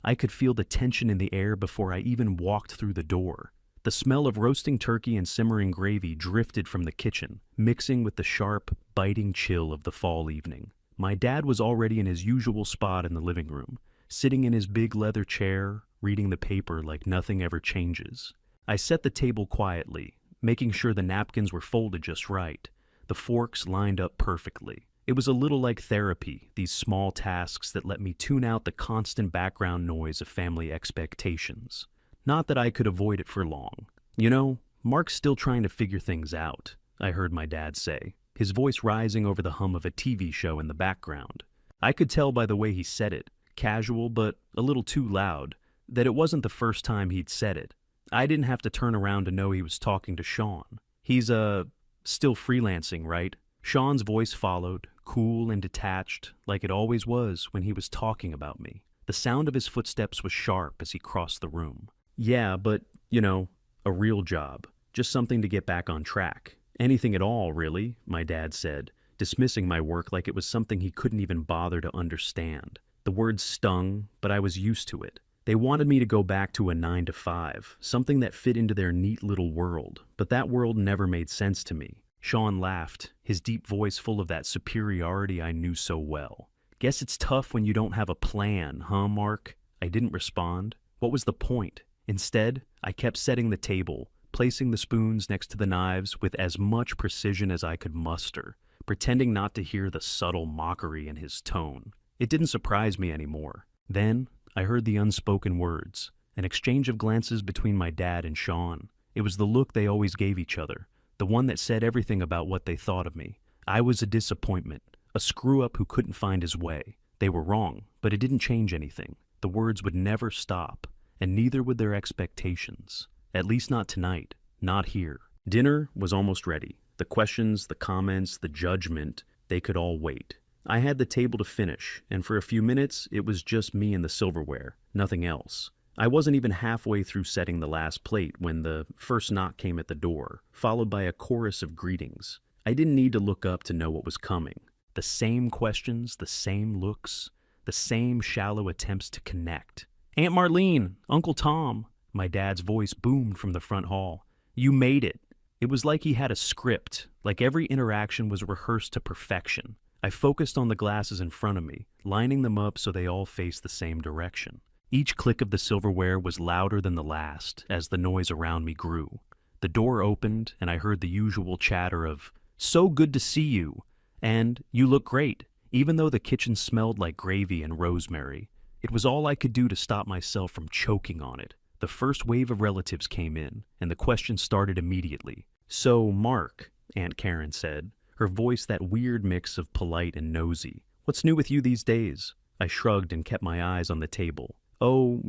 I could feel the tension in the air before I even walked through the door. The smell of roasting turkey and simmering gravy drifted from the kitchen, mixing with the sharp, biting chill of the fall evening. My dad was already in his usual spot in the living room, sitting in his big leather chair, reading the paper like nothing ever changes. I set the table quietly, making sure the napkins were folded just right, the forks lined up perfectly. It was a little like therapy, these small tasks that let me tune out the constant background noise of family expectations. Not that I could avoid it for long. You know, Mark's still trying to figure things out, I heard my dad say, his voice rising over the hum of a TV show in the background. I could tell by the way he said it, casual but a little too loud, that it wasn't the first time he'd said it. I didn't have to turn around to know he was talking to Sean. He's, still freelancing, right? Sean's voice followed, cool and detached, like it always was when he was talking about me. The sound of his footsteps was sharp as he crossed the room. Yeah, but, a real job. Just something to get back on track. Anything at all, really, my dad said, dismissing my work like it was something he couldn't even bother to understand. The words stung, but I was used to it. They wanted me to go back to a 9 to 5, something that fit into their neat little world, but that world never made sense to me. Sean laughed, his deep voice full of that superiority I knew so well. Guess it's tough when you don't have a plan, huh, Mark? I didn't respond. What was the point? Instead, I kept setting the table, placing the spoons next to the knives with as much precision as I could muster, pretending not to hear the subtle mockery in his tone. It didn't surprise me anymore. Then, I heard the unspoken words, an exchange of glances between my dad and Sean. It was the look they always gave each other, the one that said everything about what they thought of me. I was a disappointment, a screw-up who couldn't find his way. They were wrong, but it didn't change anything. The words would never stop, and neither would their expectations. At least not tonight, not here. Dinner was almost ready. The questions, the comments, the judgment, they could all wait. I had the table to finish, and for a few minutes, it was just me and the silverware, nothing else. I wasn't even halfway through setting the last plate when the first knock came at the door, followed by a chorus of greetings. I didn't need to look up to know what was coming. The same questions, the same looks, the same shallow attempts to connect. "Aunt Marlene, Uncle Tom," my dad's voice boomed from the front hall. "You made it." It was like he had a script, like every interaction was rehearsed to perfection. I focused on the glasses in front of me, lining them up so they all faced the same direction. Each click of the silverware was louder than the last as the noise around me grew. The door opened and I heard the usual chatter of, "So good to see you," and "You look great," even though the kitchen smelled like gravy and rosemary. It was all I could do to stop myself from choking on it. The first wave of relatives came in, and the questions started immediately. "So, Mark," Aunt Karen said, her voice that weird mix of polite and nosy, "what's new with you these days?" I shrugged and kept my eyes on the table. "Oh,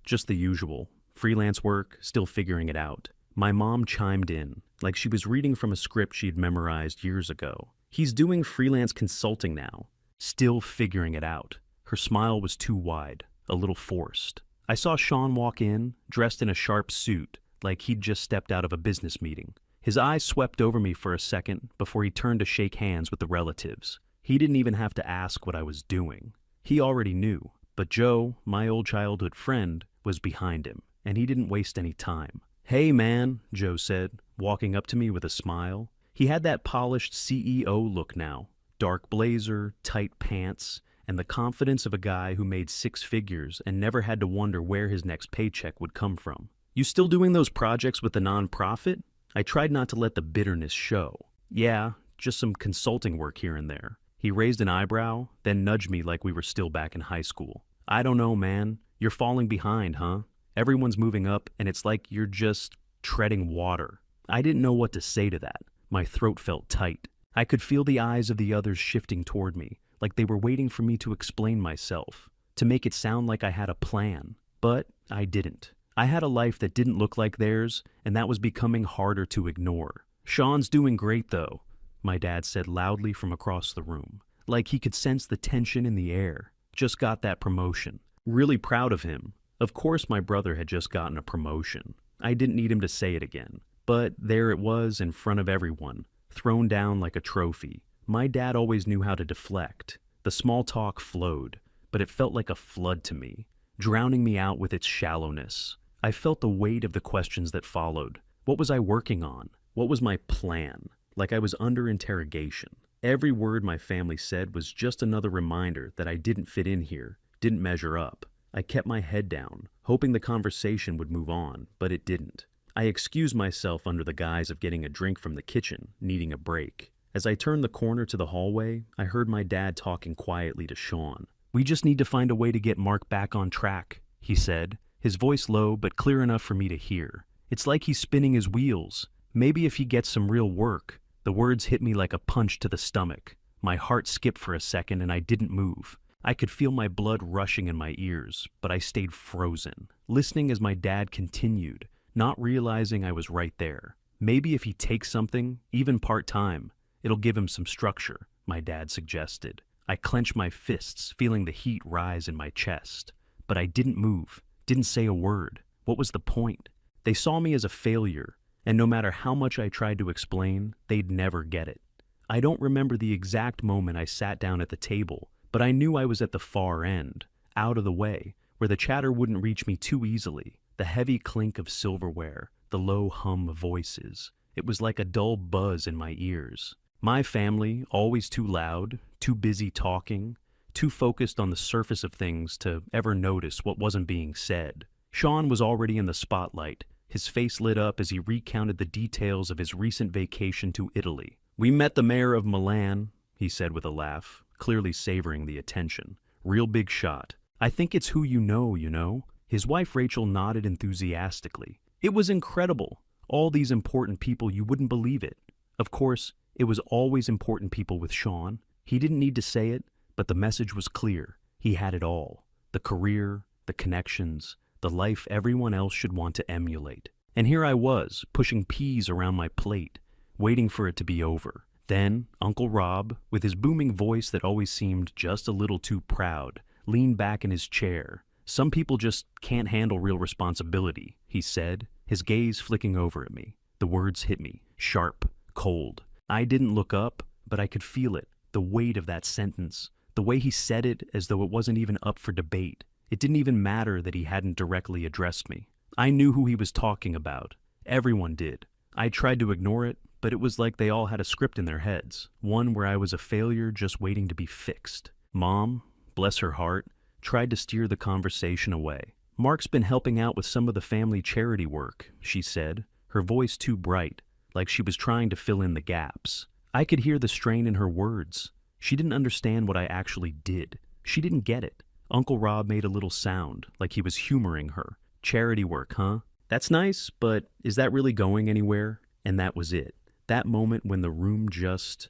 just the usual. Freelance work, still figuring it out." My mom chimed in, like she was reading from a script she'd memorized years ago. "He's doing freelance consulting now. Still figuring it out." Her smile was too wide, a little forced. I saw Sean walk in, dressed in a sharp suit, like he'd just stepped out of a business meeting. His eyes swept over me for a second before he turned to shake hands with the relatives. He didn't even have to ask what I was doing. He already knew, but Joe, my old childhood friend, was behind him, and he didn't waste any time. "Hey, man," Joe said, walking up to me with a smile. He had that polished CEO look now, dark blazer, tight pants, and the confidence of a guy who made 6 figures and never had to wonder where his next paycheck would come from. "You still doing those projects with the nonprofit?" I tried not to let the bitterness show. "Yeah, just some consulting work here and there." He raised an eyebrow, then nudged me like we were still back in high school. "I don't know, man. You're falling behind, huh? Everyone's moving up, and it's like you're just treading water." I didn't know what to say to that. My throat felt tight. I could feel the eyes of the others shifting toward me, like they were waiting for me to explain myself, to make it sound like I had a plan. But I didn't. I had a life that didn't look like theirs, and that was becoming harder to ignore. "Sean's doing great, though," my dad said loudly from across the room, like he could sense the tension in the air. "Just got that promotion. Really proud of him." Of course my brother had just gotten a promotion. I didn't need him to say it again. But there it was in front of everyone, thrown down like a trophy. My dad always knew how to deflect. The small talk flowed, but it felt like a flood to me. drowning me out with its shallowness. I felt the weight of the questions that followed. What was I working on? What was my plan? Like I was under interrogation. Every word my family said was just another reminder that I didn't fit in here, didn't measure up. I kept my head down, hoping the conversation would move on, but it didn't. I excused myself under the guise of getting a drink from the kitchen, needing a break. As I turned the corner to the hallway, I heard my dad talking quietly to Sean. "We just need to find a way to get Mark back on track," he said, his voice low but clear enough for me to hear. "It's like he's spinning his wheels. Maybe if he gets some real work." The words hit me like a punch to the stomach. My heart skipped for a second and I didn't move. I could feel my blood rushing in my ears, but I stayed frozen, listening as my dad continued, not realizing I was right there. "Maybe if he takes something, even part-time, it'll give him some structure," my dad suggested. I clenched my fists, feeling the heat rise in my chest. But I didn't move, didn't say a word. What was the point? They saw me as a failure, and no matter how much I tried to explain, they'd never get it. I don't remember the exact moment I sat down at the table, but I knew I was at the far end, out of the way, where the chatter wouldn't reach me too easily. The heavy clink of silverware, the low hum of voices. It was like a dull buzz in my ears. My family, always too loud, too busy talking, too focused on the surface of things to ever notice what wasn't being said. Sean was already in the spotlight. His face lit up as he recounted the details of his recent vacation to Italy. "We met the mayor of Milan," he said with a laugh, clearly savoring the attention. "Real big shot. I think it's who you know. His wife Rachel nodded enthusiastically. "It was incredible. All these important people, you wouldn't believe it." Of course, it was always important people with Sean. He didn't need to say it, but the message was clear. He had it all. The career, the connections, the life everyone else should want to emulate. And here I was, pushing peas around my plate, waiting for it to be over. Then Uncle Rob, with his booming voice that always seemed just a little too proud, leaned back in his chair. "Some people just can't handle real responsibility," he said, his gaze flicking over at me. The words hit me, sharp, cold. I didn't look up, but I could feel it, the weight of that sentence, the way he said it as though it wasn't even up for debate. It didn't even matter that he hadn't directly addressed me. I knew who he was talking about. Everyone did. I tried to ignore it, but it was like they all had a script in their heads, one where I was a failure just waiting to be fixed. Mom, bless her heart, tried to steer the conversation away. "Mark's been helping out with some of the family charity work," she said, her voice too bright, like she was trying to fill in the gaps. I could hear the strain in her words. She didn't understand what I actually did. She didn't get it. Uncle Rob made a little sound, like he was humoring her. "Charity work, huh? That's nice, but is that really going anywhere?" And that was it. That moment when the room just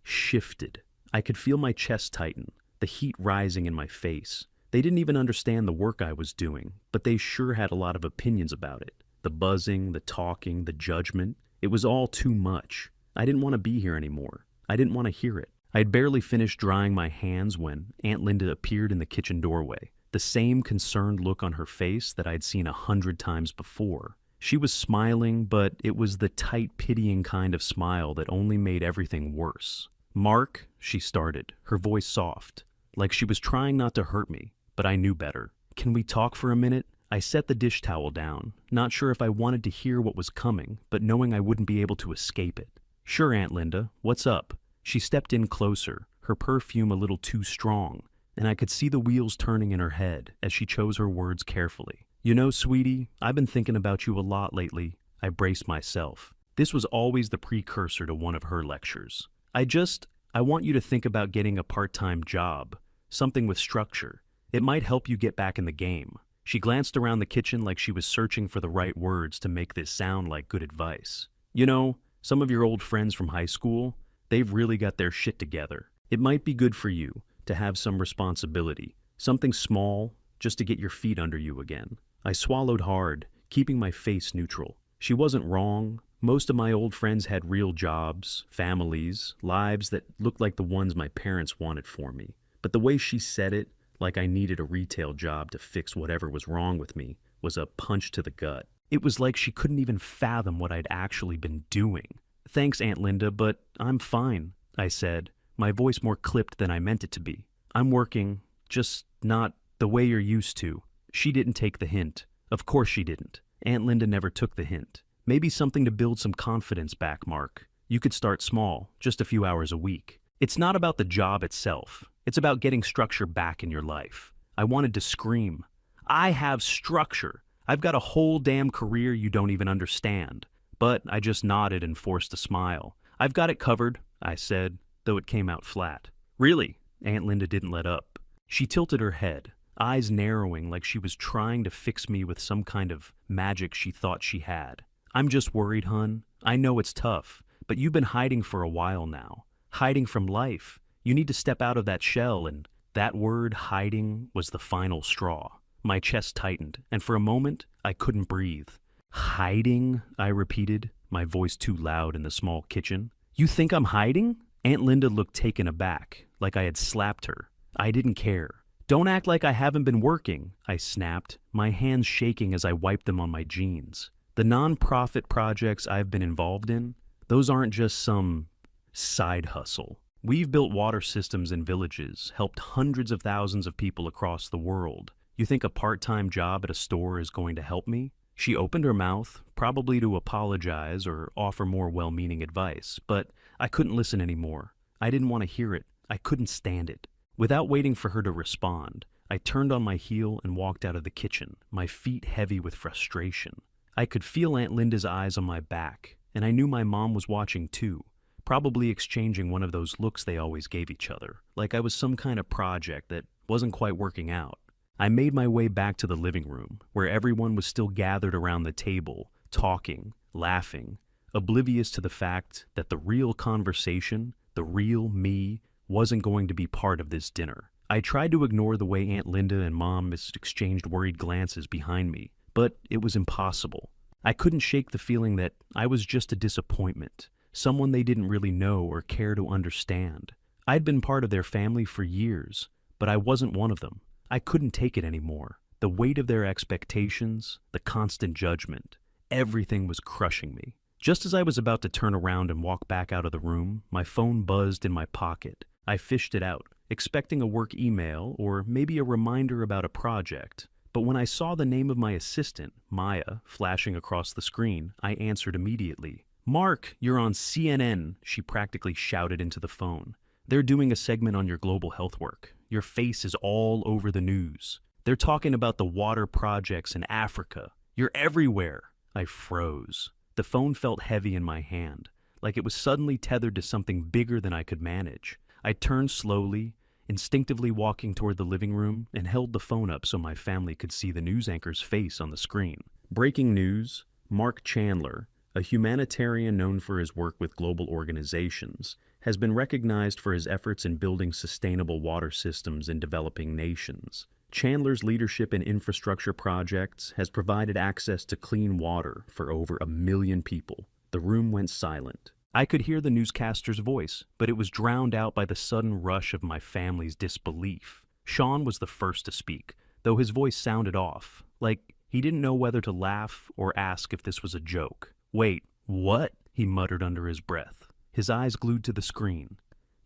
shifted. I could feel my chest tighten, the heat rising in my face. They didn't even understand the work I was doing, but they sure had a lot of opinions about it. The buzzing, the talking, the judgment. It was all too much. I didn't want to be here anymore. I didn't want to hear it. I had barely finished drying my hands when Aunt Linda appeared in the kitchen doorway, the same concerned look on her face that I'd seen 100 times before. She was smiling, but it was the tight, pitying kind of smile that only made everything worse. "Mark," she started, her voice soft, like she was trying not to hurt me, but I knew better. "Can we talk for a minute?" I set the dish towel down, not sure if I wanted to hear what was coming, but knowing I wouldn't be able to escape it. "Sure, Aunt Linda, what's up?" She stepped in closer, her perfume a little too strong, and I could see the wheels turning in her head as she chose her words carefully. "You know, sweetie, I've been thinking about you a lot lately." I braced myself. This was always the precursor to one of her lectures. I want you to think about getting a part-time job, something with structure. It might help you get back in the game." She glanced around the kitchen like she was searching for the right words to make this sound like good advice. "You know, some of your old friends from high school, they've really got their shit together. It might be good for you to have some responsibility, something small, just to get your feet under you again." I swallowed hard, keeping my face neutral. She wasn't wrong. Most of my old friends had real jobs, families, lives that looked like the ones my parents wanted for me. But the way she said it, like I needed a retail job to fix whatever was wrong with me, was a punch to the gut. It was like she couldn't even fathom what I'd actually been doing. "Thanks, Aunt Linda, but I'm fine," I said, my voice more clipped than I meant it to be. "I'm working, just not the way you're used to." She didn't take the hint. Of course she didn't. Aunt Linda never took the hint. Maybe something to build some confidence back, Mark. You could start small, just a few hours a week. It's not about the job itself. It's about getting structure back in your life. I wanted to scream. I have structure. I've got a whole damn career you don't even understand. But I just nodded and forced a smile. I've got it covered, I said, though it came out flat. Really? Aunt Linda didn't let up. She tilted her head, eyes narrowing like she was trying to fix me with some kind of magic she thought she had. I'm just worried, hun. I know it's tough, but you've been hiding for a while now. Hiding from life. You need to step out of that shell, and that word, hiding, was the final straw. My chest tightened, and for a moment, I couldn't breathe. Hiding? I repeated, my voice too loud in the small kitchen. You think I'm hiding? Aunt Linda looked taken aback, like I had slapped her. I didn't care. Don't act like I haven't been working, I snapped, my hands shaking as I wiped them on my jeans. The non-profit projects I've been involved in, those aren't just some side hustle. We've built water systems in villages, helped hundreds of thousands of people across the world. You think a part-time job at a store is going to help me? She opened her mouth, probably to apologize or offer more well-meaning advice, but I couldn't listen anymore. I didn't want to hear it. I couldn't stand it. Without waiting for her to respond, I turned on my heel and walked out of the kitchen, my feet heavy with frustration. I could feel Aunt Linda's eyes on my back, and I knew my mom was watching too, probably exchanging one of those looks they always gave each other, like I was some kind of project that wasn't quite working out. I made my way back to the living room, where everyone was still gathered around the table, talking, laughing, oblivious to the fact that the real conversation, the real me, wasn't going to be part of this dinner. I tried to ignore the way Aunt Linda and Mom exchanged worried glances behind me, but it was impossible. I couldn't shake the feeling that I was just a disappointment, someone they didn't really know or care to understand. I'd been part of their family for years, but I wasn't one of them. I couldn't take it anymore. The weight of their expectations, the constant judgment, everything was crushing me. Just as I was about to turn around and walk back out of the room, my phone buzzed in my pocket. I fished it out, expecting a work email or maybe a reminder about a project. But when I saw the name of my assistant, Maya, flashing across the screen, I answered immediately. "Mark, you're on CNN," she practically shouted into the phone. "They're doing a segment on your global health work. Your face is all over the news. They're talking about the water projects in Africa. You're everywhere." I froze. The phone felt heavy in my hand, like it was suddenly tethered to something bigger than I could manage. I turned slowly, instinctively walking toward the living room, and held the phone up so my family could see the news anchor's face on the screen. Breaking news: Mark Chandler, a humanitarian known for his work with global organizations, has been recognized for his efforts in building sustainable water systems in developing nations. Chandler's leadership in infrastructure projects has provided access to clean water for over 1 million people. The room went silent. I could hear the newscaster's voice, but it was drowned out by the sudden rush of my family's disbelief. Sean was the first to speak, though his voice sounded off, like he didn't know whether to laugh or ask if this was a joke. "Wait, what?" he muttered under his breath, his eyes glued to the screen.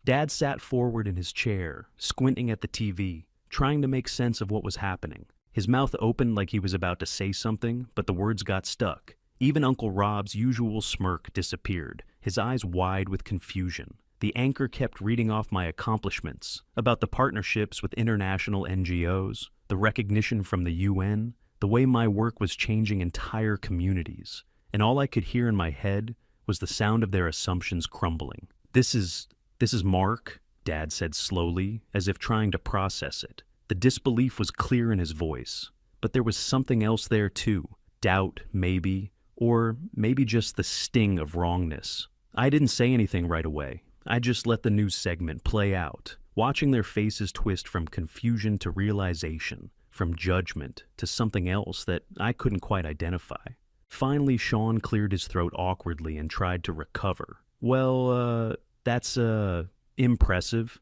Dad sat forward in his chair, squinting at the TV, trying to make sense of what was happening. His mouth opened like he was about to say something, but the words got stuck. Even Uncle Rob's usual smirk disappeared, his eyes wide with confusion. The anchor kept reading off my accomplishments, about the partnerships with international NGOs, the recognition from the UN, the way my work was changing entire communities. And all I could hear in my head was the sound of their assumptions crumbling. This is Mark," Dad said slowly, as if trying to process it. The disbelief was clear in his voice, but there was something else there too. Doubt, maybe, or maybe just the sting of wrongness. I didn't say anything right away. I just let the news segment play out, watching their faces twist from confusion to realization, from judgment to something else that I couldn't quite identify. Finally, Sean cleared his throat awkwardly and tried to recover. "Well, that's, impressive."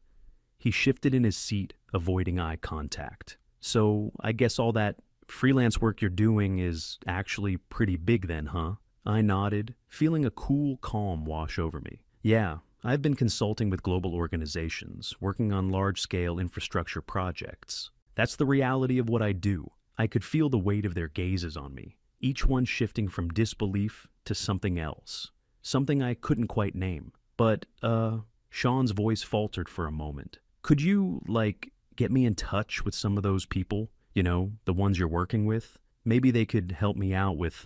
He shifted in his seat, avoiding eye contact. "So, I guess all that freelance work you're doing is actually pretty big then, huh?" I nodded, feeling a cool calm wash over me. "Yeah, I've been consulting with global organizations, working on large-scale infrastructure projects. That's the reality of what I do. I could feel the weight of their gazes on me, each one shifting from disbelief to something else, something I couldn't quite name. But, Sean's voice faltered for a moment. Could you, get me in touch with some of those people? You know, the ones you're working with? Maybe they could help me out with,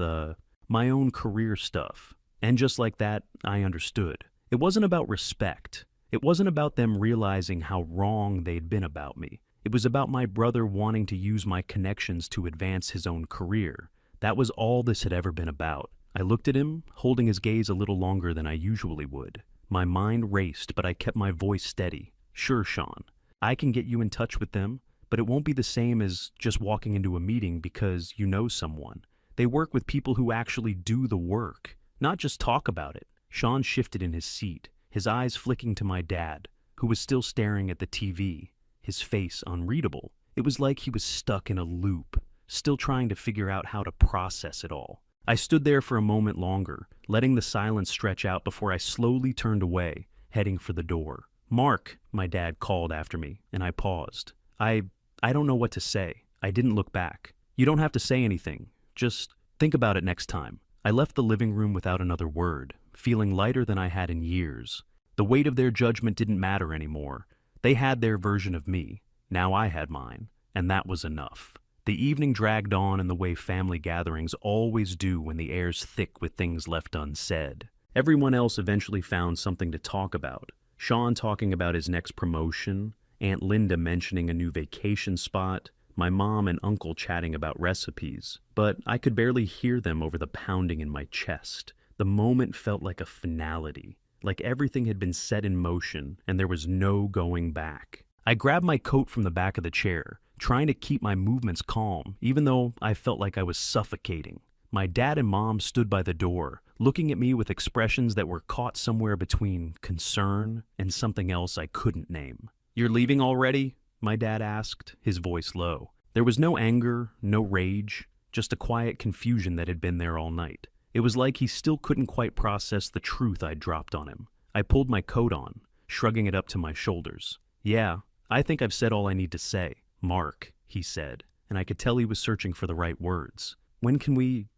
my own career stuff. And just like that, I understood. It wasn't about respect. It wasn't about them realizing how wrong they'd been about me. It was about my brother wanting to use my connections to advance his own career. That was all this had ever been about. I looked at him, holding his gaze a little longer than I usually would. My mind raced, but I kept my voice steady. Sure, Sean, I can get you in touch with them, but it won't be the same as just walking into a meeting because you know someone. They work with people who actually do the work, not just talk about it. Sean shifted in his seat, his eyes flicking to my dad, who was still staring at the TV, his face unreadable. It was like he was stuck in a loop, still trying to figure out how to process it all. I stood there for a moment longer, letting the silence stretch out before I slowly turned away, heading for the door. "Mark," my dad called after me, and I paused. I don't know what to say. I didn't look back. "You don't have to say anything. Just think about it next time." I left the living room without another word, feeling lighter than I had in years. The weight of their judgment didn't matter anymore. They had their version of me. Now I had mine, and that was enough. The evening dragged on in the way family gatherings always do when the air's thick with things left unsaid. Everyone else eventually found something to talk about. Sean talking about his next promotion, Aunt Linda mentioning a new vacation spot, my mom and uncle chatting about recipes, but I could barely hear them over the pounding in my chest. The moment felt like a finality, like everything had been set in motion and there was no going back. I grabbed my coat from the back of the chair, trying to keep my movements calm, even though I felt like I was suffocating. My dad and mom stood by the door, looking at me with expressions that were caught somewhere between concern and something else I couldn't name. "You're leaving already?" my dad asked, his voice low. There was no anger, no rage, just a quiet confusion that had been there all night. It was like he still couldn't quite process the truth I'd dropped on him. I pulled my coat on, shrugging it up to my shoulders. "Yeah, I think I've said all I need to say, Mark," he said, and I could tell he was searching for the right words. "When can we,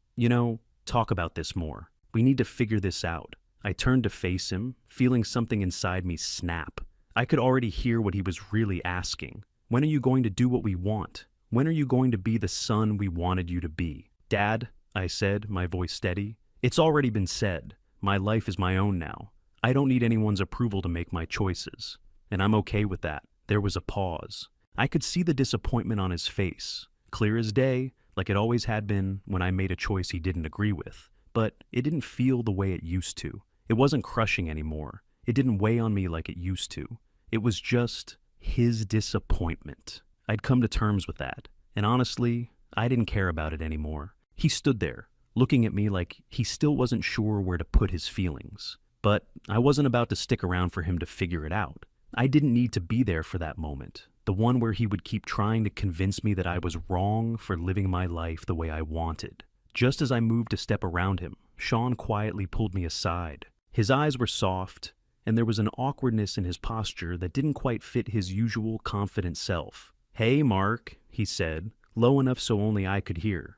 talk about this more? We need to figure this out." I turned to face him, feeling something inside me snap. I could already hear what he was really asking. "When are you going to do what we want? When are you going to be the son we wanted you to be?" "Dad," I said, my voice steady, "it's already been said. My life is my own now. I don't need anyone's approval to make my choices. And I'm okay with that." There was a pause. I could see the disappointment on his face, clear as day, like it always had been when I made a choice he didn't agree with. But it didn't feel the way it used to. It wasn't crushing anymore. It didn't weigh on me like it used to. It was just his disappointment. I'd come to terms with that. And honestly, I didn't care about it anymore. He stood there, looking at me like he still wasn't sure where to put his feelings. But I wasn't about to stick around for him to figure it out. I didn't need to be there for that moment, the one where he would keep trying to convince me that I was wrong for living my life the way I wanted. Just as I moved to step around him, Sean quietly pulled me aside. His eyes were soft, and there was an awkwardness in his posture that didn't quite fit his usual confident self. "Hey, Mark," he said, low enough so only I could hear.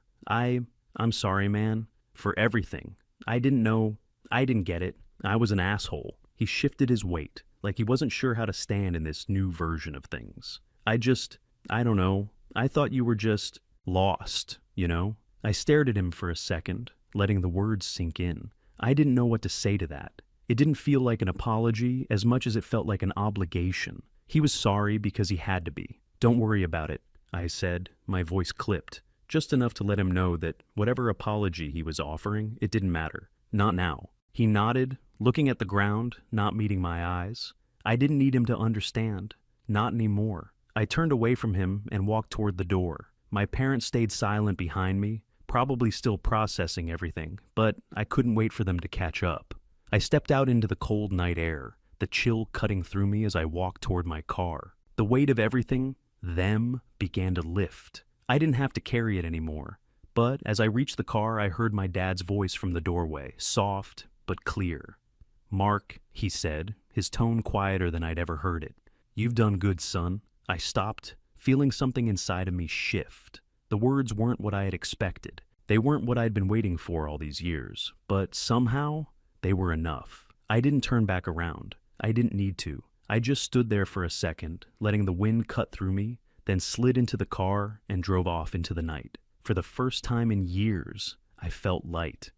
I'm sorry, man, for everything. I didn't know. I didn't get it. I was an asshole." He shifted his weight, like he wasn't sure how to stand in this new version of things. I don't know. I thought you were just lost, I stared at him for a second, letting the words sink in. I didn't know what to say to that. It didn't feel like an apology as much as it felt like an obligation. He was sorry because he had to be. "Don't worry about it," I said, my voice clipped, just enough to let him know that whatever apology he was offering, it didn't matter. Not now. He nodded, looking at the ground, not meeting my eyes. I didn't need him to understand. Not anymore. I turned away from him and walked toward the door. My parents stayed silent behind me, probably still processing everything, but I couldn't wait for them to catch up. I stepped out into the cold night air, the chill cutting through me as I walked toward my car. The weight of everything, them, began to lift. I didn't have to carry it anymore. But as I reached the car, I heard my dad's voice from the doorway, soft but clear. "Mark," he said, his tone quieter than I'd ever heard it. "You've done good, son." I stopped, feeling something inside of me shift. The words weren't what I had expected. They weren't what I'd been waiting for all these years, but somehow they were enough. I didn't turn back around. I didn't need to. I just stood there for a second, letting the wind cut through me, then slid into the car and drove off into the night. For the first time in years, I felt light.